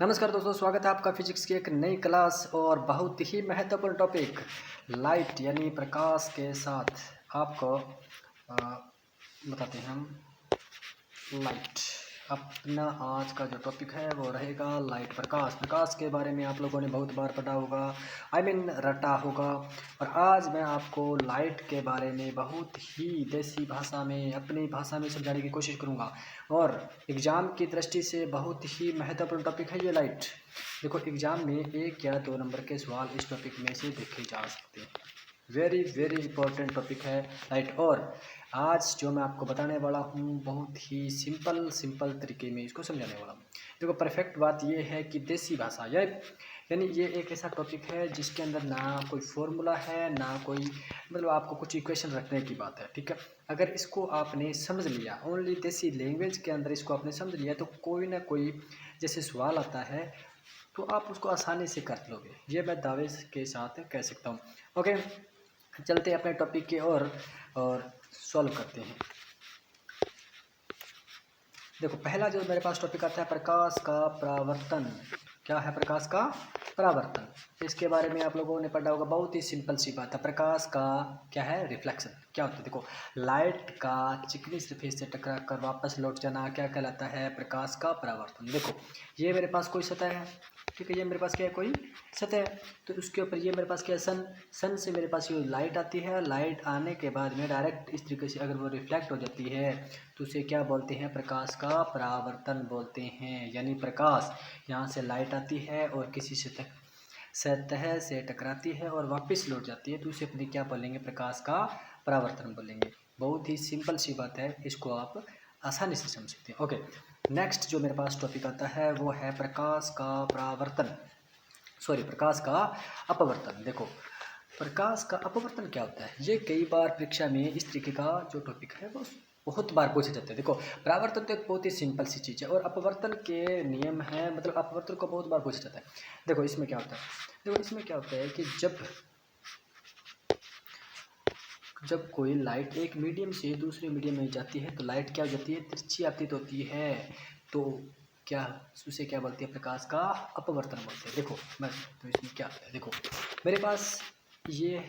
नमस्कार दोस्तों, स्वागत है आपका फिजिक्स की एक नई क्लास और बहुत ही महत्वपूर्ण टॉपिक लाइट यानी प्रकाश के साथ आपको बताते हैं हम। लाइट अपना आज का जो टॉपिक है वो रहेगा लाइट, प्रकाश के बारे में आप लोगों ने बहुत बार पढ़ा होगा, रटा होगा। और आज मैं आपको लाइट के बारे में बहुत ही देसी भाषा में, अपनी भाषा में समझाने की कोशिश करूँगा। और एग्ज़ाम की दृष्टि से बहुत ही महत्वपूर्ण टॉपिक है ये लाइट। देखो, एग्ज़ाम में 1 या 2 नंबर के सवाल इस टॉपिक में से देखे जा सकते हैं। वेरी वेरी इंपॉर्टेंट टॉपिक है लाइट। और आज जो मैं आपको बताने वाला हूँ बहुत ही सिंपल तरीके में इसको समझाने वाला हूँ। देखो, परफेक्ट बात ये है कि देसी भाषा यानी ये एक ऐसा टॉपिक है जिसके अंदर ना कोई फॉर्मूला है, ना कोई मतलब आपको कुछ इक्वेशन रखने की बात है, ठीक है। अगर इसको आपने समझ लिया, ओनली देसी लैंग्वेज के अंदर इसको आपने समझ लिया, तो कोई ना कोई जैसे सवाल आता है तो आप उसको आसानी से कर लोगे, ये मैं दावे के साथ कह सकता हूँ। ओके, चलते हैं अपने टॉपिक की ओर और सॉल्व करते हैं। देखो, पहला जो मेरे पास टॉपिक आता है प्रकाश का परावर्तन। क्या है प्रकाश का परावर्तन? इसके बारे में आप लोगों ने पढ़ा होगा, बहुत ही सिंपल सी बात है। प्रकाश का क्या है? रिफ्लेक्शन। क्या होता है? देखो, लाइट का चिकनी सरफेस से टकरा कर वापस लौट जाना क्या कहलाता है? प्रकाश का परावर्तन। देखो, ये मेरे पास कोई सतह है, ठीक है। ये मेरे पास क्या है? कोई सतह है। तो उसके ऊपर ये मेरे पास क्या है? सन से मेरे पास ये लाइट आती है। लाइट आने के बाद में डायरेक्ट इस तरीके से अगर वो रिफ्लेक्ट हो जाती है तो उसे क्या बोलते हैं? प्रकाश का परावर्तन बोलते हैं। यानी प्रकाश यहाँ से लाइट आती है और किसी सतह से टकराती है और वापस लौट जाती है, तो उसे अपनी क्या बोलेंगे? प्रकाश का परावर्तन बोलेंगे। बहुत ही सिंपल सी बात है, इसको आप आसानी से समझ सकते हैं। ओके, नेक्स्ट जो मेरे पास टॉपिक आता है वो है प्रकाश का प्रकाश का अपवर्तन। देखो, प्रकाश का अपवर्तन क्या होता है? ये कई बार परीक्षा में इस तरीके का जो टॉपिक है वो बहुत बार पूछे जाते हैं। देखो, परावर्तन तो एक बहुत ही सिंपल सी चीज़ है और अपवर्तन के नियम है, मतलब अपवर्तन को बहुत बार पूछा जाता है। देखो, इसमें क्या होता है? देखो, इसमें क्या होता है कि जब कोई लाइट एक मीडियम से दूसरे मीडियम में जाती है तो लाइट क्या हो जाती है? तिरछी आपतित होती है। तो क्या उसे क्या बोलते हैं? प्रकाश का अपवर्तन बोलते हैं। देखो, मैं तो इसमें क्या होता है, देखो मेरे पास ये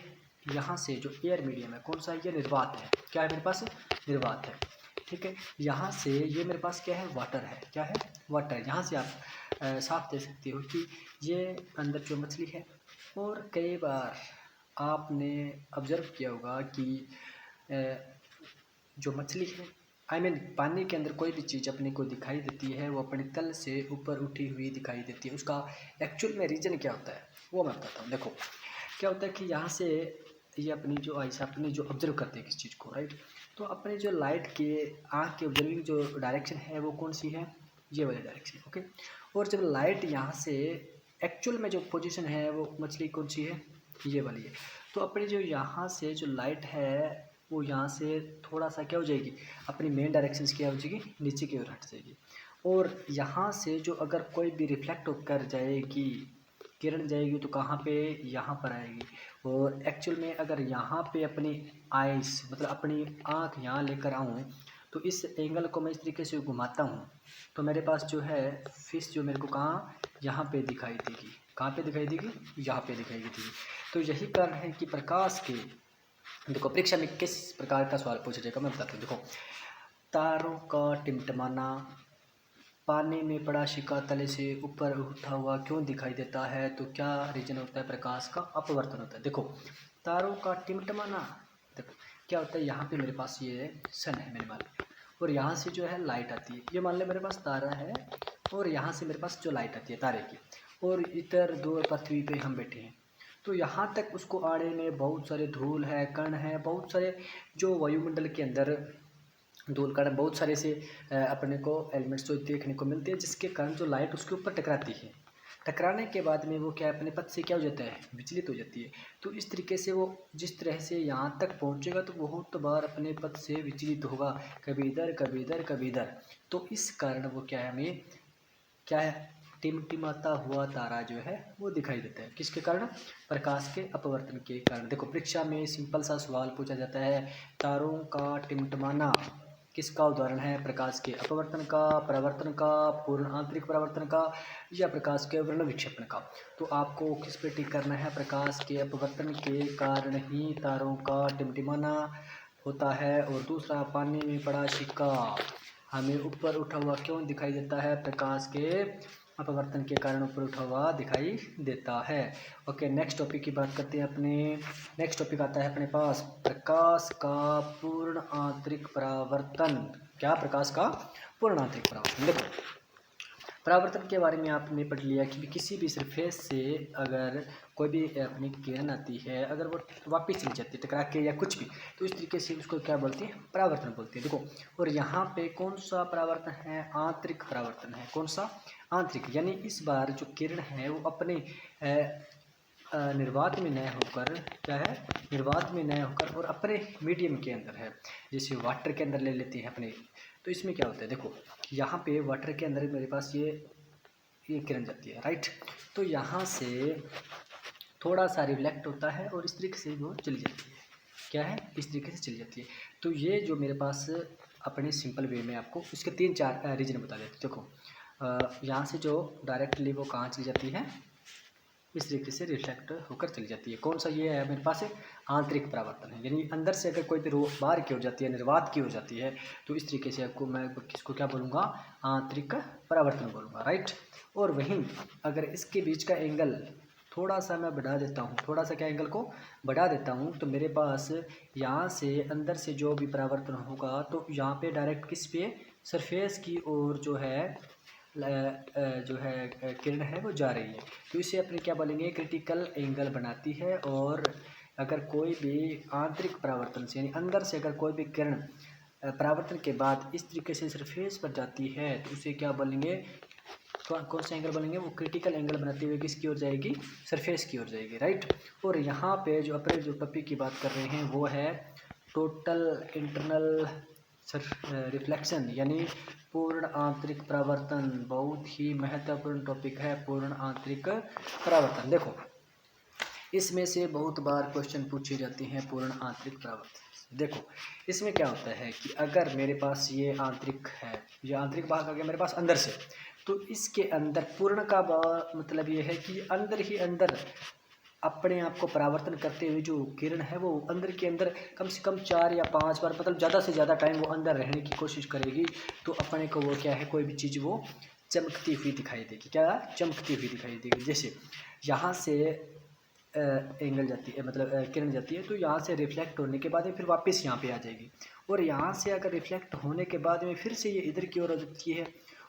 यहाँ से जो एयर मीडियम है, कौन सा? ये निर्वात है। क्या है मेरे पास? निर्वात है, ठीक है। यहाँ से ये मेरे पास क्या है? वाटर है। क्या है? वाटर। यहाँ से आप साफ देख सकते हो कि ये अंदर जो मछली है, और कई बार आपने ऑब्जर्व किया होगा कि जो मछली है, पानी के अंदर कोई भी चीज़ अपने को दिखाई देती है, वो अपने तल से ऊपर उठी हुई दिखाई देती है। उसका एक्चुअल में रीज़न क्या होता है वो मैं बताता हूँ। देखो, क्या होता है कि यहाँ से ये अपनी जो आइस अपनी जो ऑब्जर्व करते हैं किस चीज़ को, राइट। तो अपने जो लाइट के आँख के ऑब्जर्विंग जो डायरेक्शन है वो कौन सी है? ये वाली डायरेक्शन, ओके। और जब लाइट यहाँ से एक्चुअल में जो पोजीशन है वो मछली कौन सी है? ये वाली है। तो अपनी जो यहाँ से जो लाइट है वो यहाँ से थोड़ा सा क्या हो जाएगी? अपनी मेन डायरेक्शन क्या हो जाएगी? नीचे की ओर हट जाएगी। और यहाँ से जो अगर कोई भी रिफ्लेक्ट कर जाएगी, किरण जाएगी, तो कहाँ पे? यहाँ पर आएगी। और एक्चुअल में अगर यहाँ पे अपनी आइस मतलब अपनी आँख यहाँ लेकर आऊँ तो इस एंगल को मैं इस तरीके से घुमाता हूँ तो मेरे पास जो है फिश जो मेरे को कहाँ? यहाँ पे दिखाई देगी। कहाँ पे दिखाई देगी? यहाँ पे दिखाई देगी। तो यही कारण है कि प्रकाश के, देखो परीक्षा में किस प्रकार का सवाल पूछा जाएगा मैं बताता हूँ। देखो, तारों का टिमटिमाना पानी में पड़ा सिक्का तले से ऊपर उठा हुआ क्यों दिखाई देता है? तो क्या रीजन होता है? प्रकाश का अपवर्तन होता है। देखो, तारों का टिमटिमाना, देखो क्या होता है, यहाँ पे मेरे पास ये सन है मेरे मान लो, और यहाँ से जो है लाइट आती है। ये मान लो मेरे पास तारा है और यहाँ से मेरे पास जो लाइट आती है तारे की, और इधर दूर पृथ्वी पे हम बैठे हैं। तो यहाँ तक उसको आड़े में बहुत सारे धूल है, कण है, बहुत सारे जो वायुमंडल के अंदर धूल कण, बहुत सारे से अपने को एलिमेंट्स जो देखने को मिलते हैं, जिसके कारण जो लाइट उसके ऊपर टकराती है, टकराने के बाद में वो क्या अपने पथ से क्या हो जाता है? विचलित हो जाती है। तो इस तरीके से वो जिस तरह से यहाँ तक पहुँचेगा तो बहुत बार अपने पथ से विचलित होगा, कभी इधर कभी इधर कभी इधर। तो इस कारण वो क्या है, हमें क्या है? टिमटिमाता हुआ तारा जो है वो दिखाई देता है। किसके कारण? प्रकाश के अपवर्तन के कारण। देखो, परीक्षा में सिंपल सा सवाल पूछा जाता है, तारों का टिमटिमाना किसका उदाहरण है? प्रकाश के अपवर्तन का, परावर्तन का, पूर्ण आंतरिक परावर्तन का या प्रकाश के वर्ण विक्षेपण का। तो आपको किस पे टिक करना है? प्रकाश के अपवर्तन के कारण ही तारों का टिमटिमाना होता है। और दूसरा, पानी में पड़ा सिक्का हमें ऊपर उठा हुआ क्यों दिखाई देता है? प्रकाश के अपवर्तन के कारण ऊपर उठा हुआ दिखाई देता है। ओके, नेक्स्ट टॉपिक की बात करते हैं अपने। नेक्स्ट टॉपिक आता है अपने पास प्रकाश का पूर्ण आंतरिक परावर्तन। क्या? प्रकाश का पूर्ण आंतरिक परावर्तन। देखो, परावर्तन के बारे में आपने पढ़ लिया कि किसी भी सरफेस से अगर कोई भी अपनी किरण आती है, अगर वो वापस चली जाती है टकरा के या कुछ भी, तो इस तरीके से उसको क्या बोलते हैं? परावर्तन बोलते हैं। देखो, और यहाँ पे कौन सा परावर्तन है? आंतरिक परावर्तन है। कौन सा? आंतरिक। यानी इस बार जो किरण है वो अपने निर्वात में न होकर, क्या है? निर्वात में न होकर और अपने मीडियम के अंदर है। जैसे वाटर के अंदर ले लेते हैं अपने, तो इसमें क्या होता है? देखो, यहाँ पे वाटर के अंदर मेरे पास ये किरण जाती है, राइट। तो यहाँ से थोड़ा सा रिफ्लेक्ट होता है और इस तरीके से वो चली जाती है। क्या है? इस तरीके से चली जाती है। तो ये जो मेरे पास अपने सिंपल वे में आपको इसके 3-4 रीजन बता देते। देखो, यहाँ से जो डायरेक्टली वो कहाँ चली जाती है? इस तरीके से रिफ्लेक्ट होकर चली जाती है। कौन सा? ये है मेरे पास आंतरिक परावर्तन है। यानी अंदर से अगर कोई भी रो बाहर की हो जाती है, निर्वात की हो जाती है, तो इस तरीके से आपको मैं किसको क्या बोलूँगा? आंतरिक परावर्तन बोलूँगा, राइट। और वहीं अगर इसके बीच का एंगल थोड़ा सा मैं बढ़ा देता हूँ, थोड़ा सा क्या एंगल को बढ़ा देता हूँ, तो मेरे पास यहाँ से अंदर से जो भी परावर्तन होगा तो यहाँ पे डायरेक्ट किस पे? सरफेस की ओर जो है किरण है वो जा रही है। तो इसे अपने क्या बोलेंगे? क्रिटिकल एंगल बनाती है। और अगर कोई भी आंतरिक परावर्तन से, यानी अंदर से अगर कोई भी किरण परावर्तन के बाद इस तरीके से सरफेस पर जाती है, तो उसे क्या बोलेंगे? कौन सा एंगल बोलेंगे? वो क्रिटिकल एंगल बनाते हुए किसकी ओर जाएगी? सरफेस की ओर जाएगी, राइट। और यहाँ पे जो अपने जो टॉपिक की बात कर रहे हैं वो है टोटल इंटरनल रिफ्लेक्शन, यानी पूर्ण आंतरिक परावर्तन। बहुत ही महत्वपूर्ण टॉपिक है पूर्ण आंतरिक परावर्तन। देखो, इसमें से बहुत बार क्वेश्चन पूछे जाते हैं पूर्ण आंतरिक परावर्तन। देखो, इसमें क्या होता है कि अगर मेरे पास ये आंतरिक है, ये आंतरिक भाग आ गया मेरे पास अंदर से, तो इसके अंदर पूर्ण का मतलब ये है कि अंदर ही अंदर अपने आप को परावर्तन करते हुए जो किरण है वो अंदर के अंदर कम से कम 4 या 5 बार, मतलब ज़्यादा से ज़्यादा टाइम वो अंदर रहने की कोशिश करेगी। तो अपने को वो क्या है? कोई भी चीज़ वो चमकती हुई दिखाई देगी। क्या? चमकती हुई दिखाई देगी। जैसे यहाँ से एंगल जाती है, मतलब किरण जाती है, तो यहाँ से रिफ्लेक्ट होने के बाद में फिर वापस यहाँ पे आ जाएगी। और यहाँ से अगर रिफ्लेक्ट होने के बाद में फिर से ये इधर की ओर आ जाती है,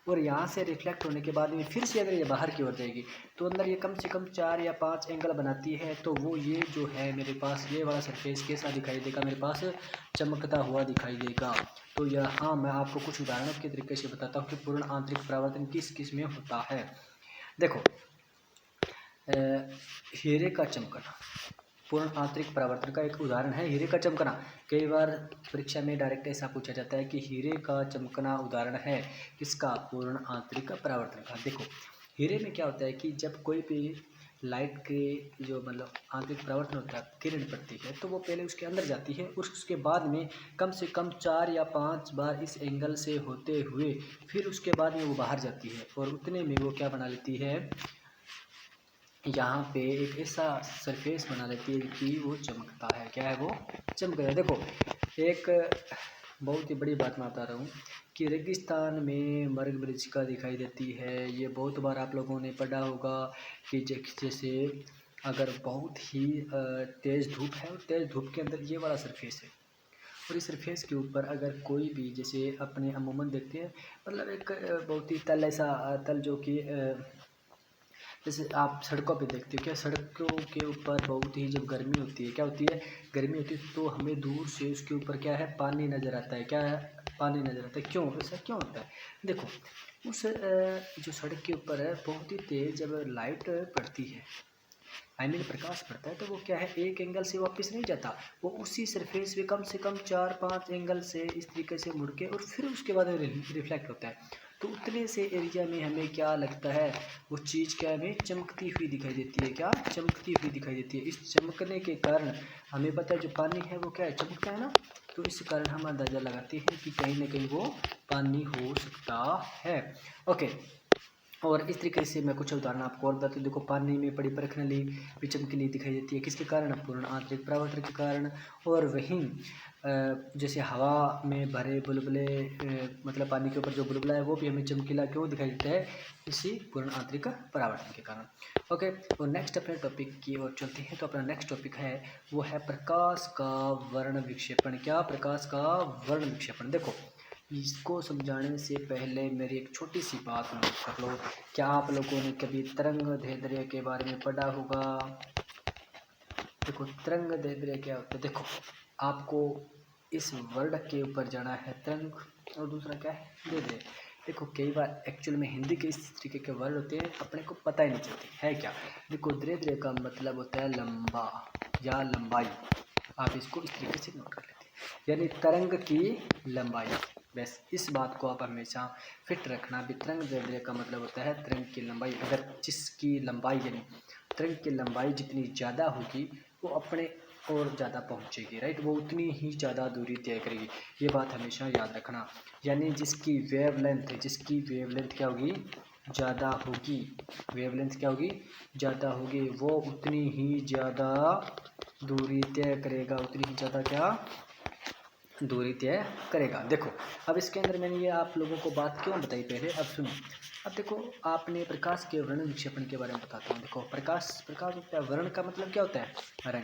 और यहाँ से रिफ्लेक्ट होने के बाद में फिर से अगर ये बाहर की ओर जाएगी, तो अंदर ये कम से कम 4 या 5 एंगल बनाती है। तो वो ये जो है मेरे पास ये वाला सरफेस कैसा दिखाई देगा? मेरे पास चमकता हुआ दिखाई देगा। तो यहाँ मैं आपको कुछ उदाहरणों के तरीके से बताता हूँ कि पूर्ण आंतरिक परावर्तन किस किस में होता है। देखो, हीरे का चमकना पूर्ण आंतरिक परावर्तन का एक उदाहरण है। हीरे का चमकना कई बार परीक्षा में डायरेक्ट ऐसा पूछा जाता है कि हीरे का चमकना उदाहरण है किसका? पूर्ण आंतरिक परावर्तन का। देखो, हीरे में क्या होता है कि जब कोई भी लाइट के जो मतलब आंतरिक परावर्तन होता है, किरण पड़ती है, तो वो पहले उसके अंदर जाती है और उसके बाद में कम से कम 4 या 5 बार इस एंगल से होते हुए फिर उसके बाद में वो बाहर जाती है, और उतने में वो क्या बना लेती है? यहाँ पे एक ऐसा सरफेस बना लेती है कि वो चमकता है। क्या है? वो चमक रहा है। देखो, एक बहुत ही बड़ी बात मैं बता रहा हूँ कि रेगिस्तान में मरकमरीचिका दिखाई देती है। ये बहुत बार आप लोगों ने पढ़ा होगा कि जैसे अगर बहुत ही तेज़ धूप है और तेज़ धूप के अंदर ये वाला सरफेस है, और इस सरफेस के ऊपर अगर कोई भी, जैसे अपने अमूमन देखते हैं, मतलब एक बहुत ही तल, ऐसा तल जो कि जैसे आप सड़कों पे देखते हो, क्या सड़कों के ऊपर बहुत ही जब गर्मी होती है, क्या होती है? गर्मी होती है, तो हमें दूर से उसके ऊपर क्या है? पानी नज़र आता है। क्या है? पानी नज़र आता है। क्यों? ऐसा क्यों होता है? देखो, उस जो सड़क के ऊपर है, बहुत ही तेज़ जब लाइट पड़ती है, प्रकाश पड़ता है, तो वो क्या है? एक एंगल से वापस नहीं जाता, वो उसी सरफेस पे कम से कम 4-5 एंगल से इस तरीके से मुड़ के और फिर उसके बाद रिफ्लेक्ट होता है। तो उतने से एरिया में हमें क्या लगता है? वो चीज़ क्या हमें चमकती हुई दिखाई देती है। क्या? चमकती हुई दिखाई देती है। इस चमकने के कारण हमें पता है जो पानी है वो क्या है? चमकता है ना। तो इस कारण हम अंदाज़ा लगाते हैं कि कहीं ना कहीं वो पानी हो सकता है। ओके, और इस तरीके से मैं कुछ उदाहरण आपको और बताता हूँ। देखो, पानी में पड़ी प्रखनली भी चमकीली दिखाई देती है, किसके कारण? पूर्ण आंतरिक परावर्तन के कारण। और वहीं जैसे हवा में भरे बुलबुले, मतलब पानी के ऊपर जो बुलबुला है वो भी हमें चमकीला क्यों दिखाई देता है? इसी पूर्ण आंतरिक परावर्तन के कारण। ओके, तो नेक्स्ट अपने टॉपिक की ओर चलते हैं। तो अपना नेक्स्ट टॉपिक है वो है प्रकाश का वर्ण विक्षेपण। क्या? प्रकाश का वर्ण विक्षेपण। देखो, इसको समझाने से पहले मेरी एक छोटी सी बात नोट कर लो। क्या आप लोगों ने कभी तरंग दैर्ध्य के बारे में पढ़ा होगा? देखो, तरंग दैर्ध्य क्या होता है? देखो, आपको इस वर्ड के ऊपर जाना है, तरंग, और दूसरा क्या है? दैर्ध्य। देखो, कई बार एक्चुअल में हिंदी के इस तरीके के वर्ड होते हैं, अपने को पता ही नहीं चलती है क्या। देखो, दैर्ध्य का मतलब होता है लंबा या लंबाई। आप इसको इस तरीके से नोट कर लेते हैं, यानी तरंग की लंबाई। बस इस बात को आप हमेशा फिट रखना भी। तरंग दैर्ध्य का मतलब होता है तरंग की लंबाई। अगर जिसकी लंबाई यानी तरंग की लंबाई जितनी ज़्यादा होगी वो अपने और ज़्यादा पहुँचेगी, राइट, वो उतनी ही ज़्यादा दूरी तय करेगी। ये बात हमेशा याद रखना। यानी जिसकी वेवलेंथ क्या होगी? ज़्यादा होगी। वेवलेंथ क्या होगी? ज़्यादा होगी। वो उतनी ही ज़्यादा दूरी तय करेगा, उतनी ही ज़्यादा क्या? दूरी तय करेगा। देखो, अब इसके अंदर मैंने ये आप लोगों को बात क्यों बताई पहले, अब सुनो। अब देखो, आपने प्रकाश के वर्ण विक्षेपण के बारे में बताता हूँ। देखो, प्रकाश होता है, वर्ण का मतलब क्या होता है? रंग,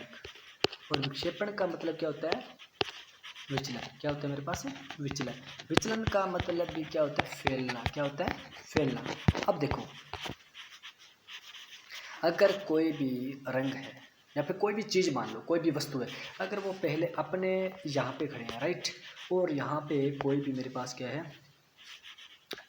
और विक्षेपण का मतलब क्या होता है? विचलन। क्या होता है मेरे पास? विचलन। विचलन का मतलब भी क्या होता है? फैलना। क्या होता है? फैलना। अब देखो, अगर कोई भी रंग है या फिर कोई भी चीज़, मान लो कोई भी वस्तु है, अगर वो पहले अपने यहाँ पे खड़े हैं, राइट, और यहाँ पे कोई भी मेरे पास क्या है?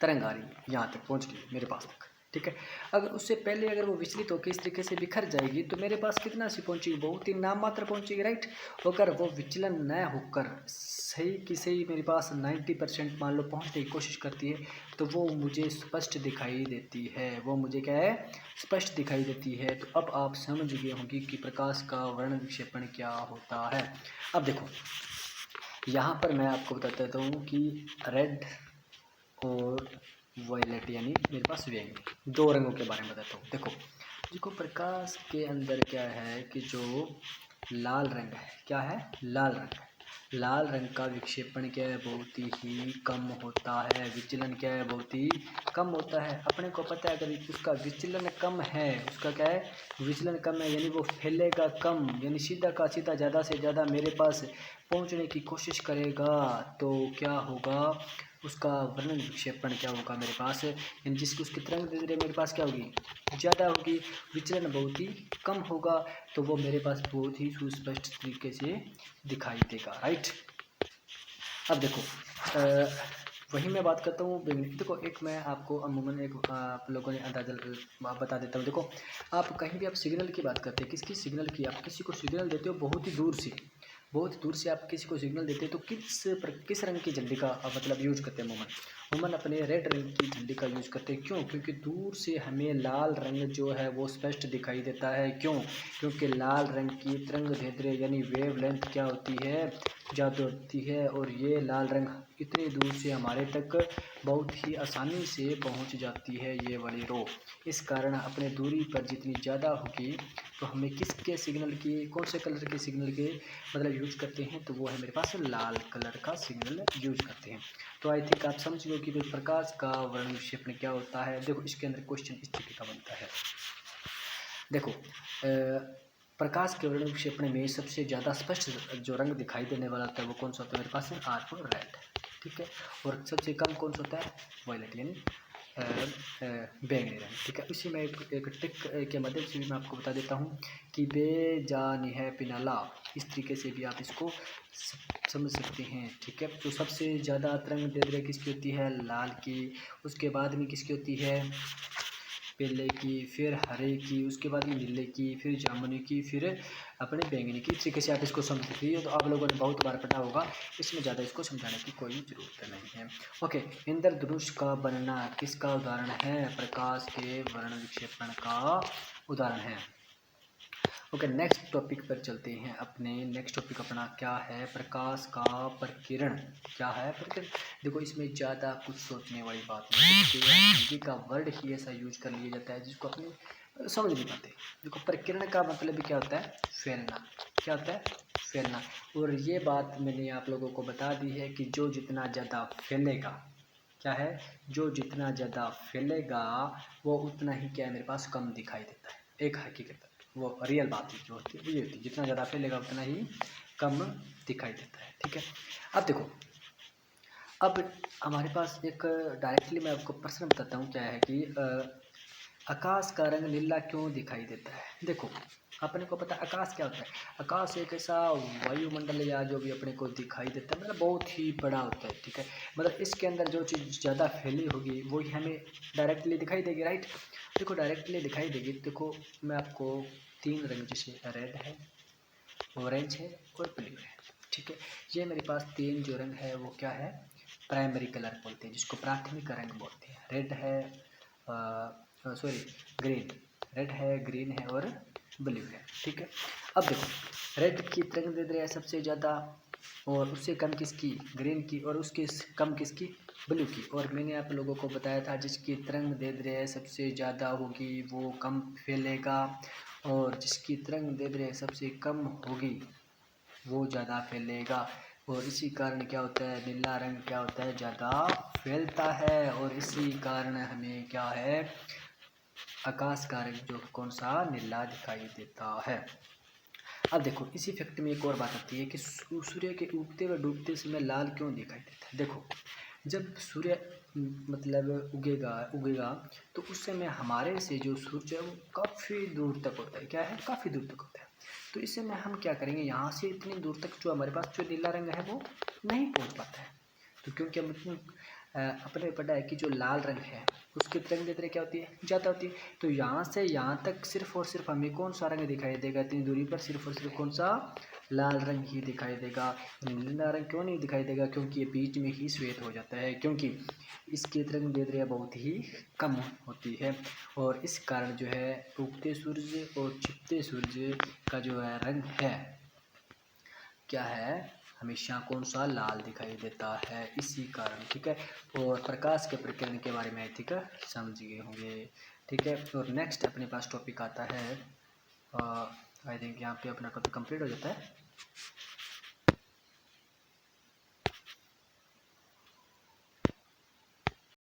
तरंग आ रही है, यहाँ तक पहुँच गई मेरे पास तक, ठीक है। अगर उससे पहले अगर वो विचलित होकर इस तरीके से बिखर जाएगी तो मेरे पास कितना सी पहुँचेगी? बहुत ही नाम मात्र पहुँचेगी, राइट। अगर वो विचलन न होकर सही की सही मेरे पास 90% मान लो पहुँचने की कोशिश करती है तो वो मुझे स्पष्ट दिखाई देती है। वो मुझे क्या है? स्पष्ट दिखाई देती है। तो अब आप समझ गए होंगे कि प्रकाश का वर्ण विक्षेपण क्या होता है। अब देखो, यहाँ पर मैं आपको बता देता हूँ कि रेड और वायलेट, यानी मेरे पास बैंगनी, दो रंगों के बारे में बताता हूँ। देखो, प्रकाश के अंदर क्या है कि जो लाल रंग है, क्या है? लाल रंग है। लाल रंग का विक्षेपण क्या है? बहुत ही कम होता है। विचलन क्या है? बहुत ही कम होता है। अपने को पता है, अगर उसका विचलन कम है, उसका क्या है? विचलन कम है, यानी वो फैलेगा कम, यानी सीधा का सीधा ज़्यादा से ज़्यादा मेरे पास पहुंचने की कोशिश करेगा। तो क्या होगा? उसका वर्ण विक्षेपण क्या होगा मेरे पास? यानी जिसकी उसकी तरंग दैर्ध्य मेरे पास क्या होगी? ज़्यादा होगी। विचलन बहुत ही कम होगा, तो वो मेरे पास बहुत ही सुस्पष्ट तरीके से दिखाई देगा, राइट। अब देखो, वही मैं बात करता हूँ बैंगनी। देखो, एक मैं आपको अमूमन एक आप लोगों ने अंदाजा बता देता हूँ। देखो, आप कहीं भी आप सिग्नल की बात करते हैं, किसकी सिग्नल की? आप किसी को सिग्नल देते हो बहुत ही दूर से, बहुत दूर से आप किसी को सिग्नल देते हैं तो किस रंग की झंडी का मतलब यूज करते हैं? अमूमन अपने रेड रंग की झंडी का यूज करते हैं। क्यों? क्योंकि दूर से हमें लाल रंग जो है वो स्पष्ट दिखाई देता है। क्यों? क्योंकि लाल रंग की तरंग दैर्ध्य यानी वेवलेंथ क्या होती है? ज़्यादा होती है। और ये लाल रंग इतनी दूर से हमारे तक बहुत ही आसानी से पहुंच जाती है, ये वाली रो। इस कारण अपने दूरी पर जितनी ज़्यादा होगी तो हमें किसके सिग्नल की, कौन से कलर के सिग्नल के मतलब यूज करते हैं? तो वो है मेरे पास लाल कलर का सिग्नल यूज करते हैं। तो आई थिंक आप समझ गए कि भाई प्रकाश का वर्ण विक्षेपण क्या होता है। देखो, इसके अंदर क्वेश्चन इस तरीके का बनता है। देखो, प्रकाश के वर्ण विक्षेपण में सबसे ज़्यादा स्पष्ट जो रंग दिखाई देने वाला होता है वो कौन सा होता है मेरे पास? आर्क और रेड, ठीक है। और सबसे कम कौन सा होता है? वायलेट, यानी बैंगनी रंग, ठीक है। इसी में एक ट्रिक के मदद से भी मैं आपको बता देता हूँ कि बेजानी है पिनाला, इस तरीके से भी आप इसको समझ सकते हैं, ठीक है। तो सबसे ज़्यादा तरंग दैर्ध्य किसकी होती है? लाल की। उसके बाद में किसकी होती है? पीले की, फिर हरे की, उसके बाद में नीले की, फिर जामुनी की, फिर अपने बैंगनी की। इस तरीके से आप इसको समझ सकते हैं। तो आप लोगों ने बहुत बार पढ़ा होगा, इसमें ज़्यादा इसको समझाने की कोई ज़रूरत नहीं है। ओके, इंद्रधनुष का बनना किसका उदाहरण है? प्रकाश के वर्ण विक्षेपण का उदाहरण है। ओके, नेक्स्ट टॉपिक पर चलते हैं। अपने नेक्स्ट टॉपिक अपना क्या है, प्रकाश का प्रकीर्ण। क्या है प्रकीर्ण? देखो इसमें ज़्यादा कुछ सोचने वाली बात नहीं है, हिंदी का वर्ड ही ऐसा यूज कर लिया जाता है जिसको अपने समझ नहीं पाते। देखो प्रकीर्ण का मतलब क्या होता है, फैलना। क्या होता है, फैलना। और ये बात मैंने आप लोगों को बता दी है कि जो जितना ज़्यादा फैलेगा, क्या है, जो जितना ज़्यादा फैलेगा वो उतना ही क्या है मेरे पास कम दिखाई देता है। एक हकीकत, वो रियल बात है जो होती है ये होती है, जितना ज़्यादा फैलेगा उतना ही कम दिखाई देता है। ठीक है, अब देखो, अब हमारे पास एक डायरेक्टली मैं आपको प्रश्न बताता हूँ, क्या है कि आकाश का रंग नीला क्यों दिखाई देता है। देखो अपने को पता है आकाश क्या होता है। आकाश एक ऐसा वायुमंडल या जो भी अपने को दिखाई देता है, मतलब बहुत ही बड़ा होता है। ठीक है, मतलब इसके अंदर जो चीज़ ज़्यादा फैली होगी वही हमें डायरेक्टली दिखाई देगी, राइट। देखो डायरेक्टली दिखाई देगी। देखो मैं आपको तीन रंग, जैसे रेड है, ऑरेंज है और ब्लू है। ठीक है, ये मेरे पास तीन जो रंग है वो क्या है, प्राइमरी कलर बोलते हैं, जिसको प्राथमिक रंग बोलते हैं। रेड है, सॉरी ग्रीन, रेड है, ग्रीन है और ब्लू है। ठीक है, अब देखो रेड की तरंग दैर्ध्य है सबसे ज़्यादा, और उससे कम किसकी, ग्रीन की, और उसके कम किसकी, ब्लू की। और मैंने आप लोगों को बताया था जिसकी तरंग दैर्ध्य सबसे ज़्यादा होगी वो कम फैलेगा, और जिसकी तरंग दैर्ध्य सबसे कम होगी वो ज़्यादा फैलेगा। और इसी कारण क्या होता है, नीला रंग क्या होता है, ज़्यादा फैलता है। और इसी कारण हमें क्या है, आकाश का रंग जो कौन सा, नीला दिखाई देता है। अब देखो इसी फैक्ट में एक और बात आती है कि सूर्य के उगते व डूबते समय लाल क्यों दिखाई देता है। देखो जब सूर्य मतलब उगेगा उगेगा तो उस समय हमारे से जो सूर्य है वो काफ़ी दूर तक होता है। क्या है, काफ़ी दूर तक होता है। तो इस समय हम क्या करेंगे, यहाँ से इतनी दूर तक जो हमारे पास जो नीला रंग है वो नहीं पहुँच पाता है। तो क्योंकि हम इतनी अपने पता है कि जो लाल रंग है उसकी तरंग दैर्ध्य क्या होती है, ज़्यादा होती है। तो यहाँ से यहाँ तक सिर्फ और सिर्फ हमें कौन सा रंग दिखाई देगा, इतनी दूरी पर सिर्फ और सिर्फ कौन सा, लाल रंग ही दिखाई देगा। नीला रंग क्यों नहीं दिखाई देगा, क्योंकि ये बीच में ही श्वेत हो जाता है, क्योंकि इसकी तरंग दैर्ध्य बहुत ही कम होती है। और इस कारण जो है उगते सूर्य और छिपते सूर्य का जो है रंग है क्या है, हमेशा कौन सा, लाल दिखाई देता है, इसी कारण। ठीक है, और प्रकाश के प्रकीर्ण के बारे में आई थिंक समझ गए होंगे। ठीक है, और नेक्स्ट अपने पास टॉपिक आता है, आई थिंक यहाँ पे अपना टॉपिक कंप्लीट हो जाता है।